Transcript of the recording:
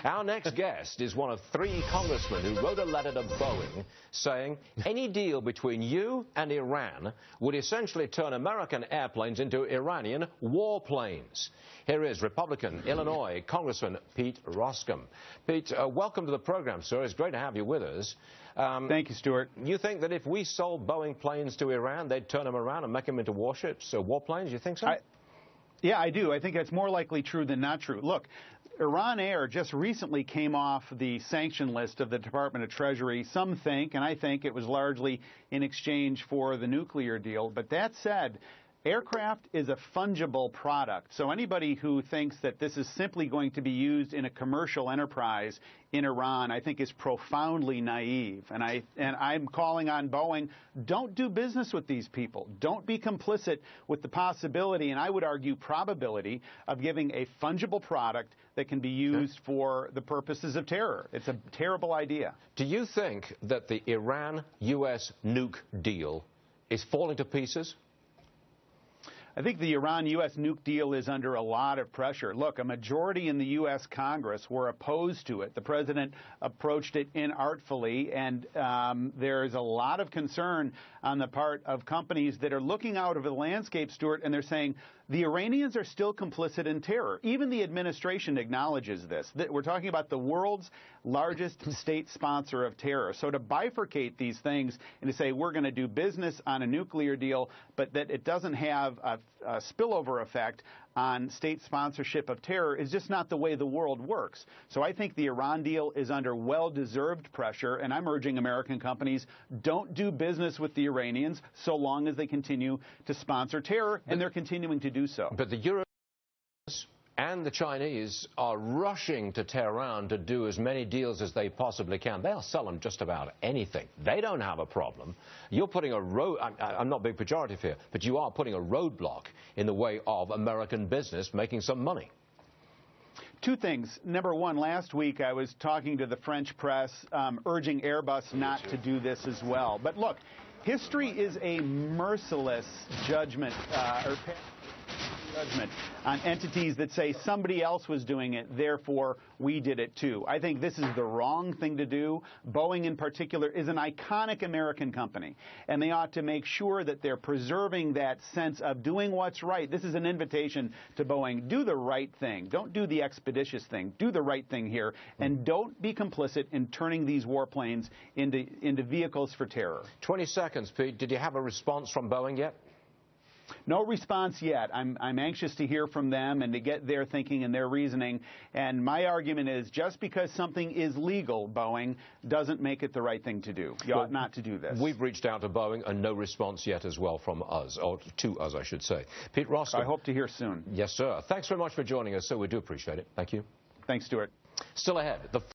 Our next guest is one of 3 congressmen who wrote a letter to Boeing saying any deal between you and Iran would essentially turn American airplanes into Iranian warplanes. Here is Republican Illinois Congressman Pete Roskam. Pete, welcome to the program, sir. It's great to have you with us. Thank you, Stuart. You think that if we sold Boeing planes to Iran, they'd turn them around and make them into warships or warplanes? You think so? Yeah, I do. I think that's more likely true than not true. Look, Iran Air just recently came off the sanction list of the Department of Treasury. Some think, and I think, it was largely in exchange for the nuclear deal. But that said, aircraft is a fungible product. So anybody who thinks that this is simply going to be used in a commercial enterprise in Iran, I think is profoundly naive. And I'm calling on Boeing, don't do business with these people. Don't be complicit with the possibility, and I would argue probability, of giving a fungible product that can be used for the purposes of terror. It's a terrible idea. Do you think that the Iran-U.S. nuke deal is falling to pieces? I think the Iran-U.S. nuke deal is under a lot of pressure. Look, a majority in the U.S. Congress were opposed to it. The president approached it inartfully, and there's a lot of concern on the part of companies that are looking out over the landscape, Stuart, and they're saying the Iranians are still complicit in terror. Even the administration acknowledges this. We're talking about the world's largest state sponsor of terror. So to bifurcate these things and to say we're going to do business on a nuclear deal, but that it doesn't have a spillover effect on state sponsorship of terror is just not the way the world works. So I think the Iran deal is under well-deserved pressure, and I'm urging American companies, don't do business with the Iranians so long as they continue to sponsor terror, and they're continuing to do so. But the Europeans and the Chinese are rushing to Tehran to do as many deals as they possibly can. They'll sell them just about anything. They don't have a problem. You're putting a road, I'm not being pejorative here, but you are putting a roadblock in the way of American business making some money. 2 things. Number one, last week I was talking to the French press, urging Airbus not to do this as well. But look, history is a merciless judgment, on entities that say somebody else was doing it, therefore we did it too. I think this is the wrong thing to do. Boeing in particular is an iconic American company, and they ought to make sure that they're preserving that sense of doing what's right. This is an invitation to Boeing. Do the right thing. Don't do the expeditious thing. Do the right thing here, and don't be complicit in turning these warplanes into vehicles for terror. 20 seconds, Pete. Did you have a response from Boeing yet? No response yet. I'm anxious to hear from them and to get their thinking and their reasoning. And my argument is just because something is legal, Boeing, doesn't make it the right thing to do. You ought not to do this. We've reached out to Boeing and no response yet as well from us, or to us, I should say. Pete Roskam. I hope to hear soon. Yes, sir. Thanks very much for joining us, sir. We do appreciate it. Thank you. Thanks, Stuart. Still ahead.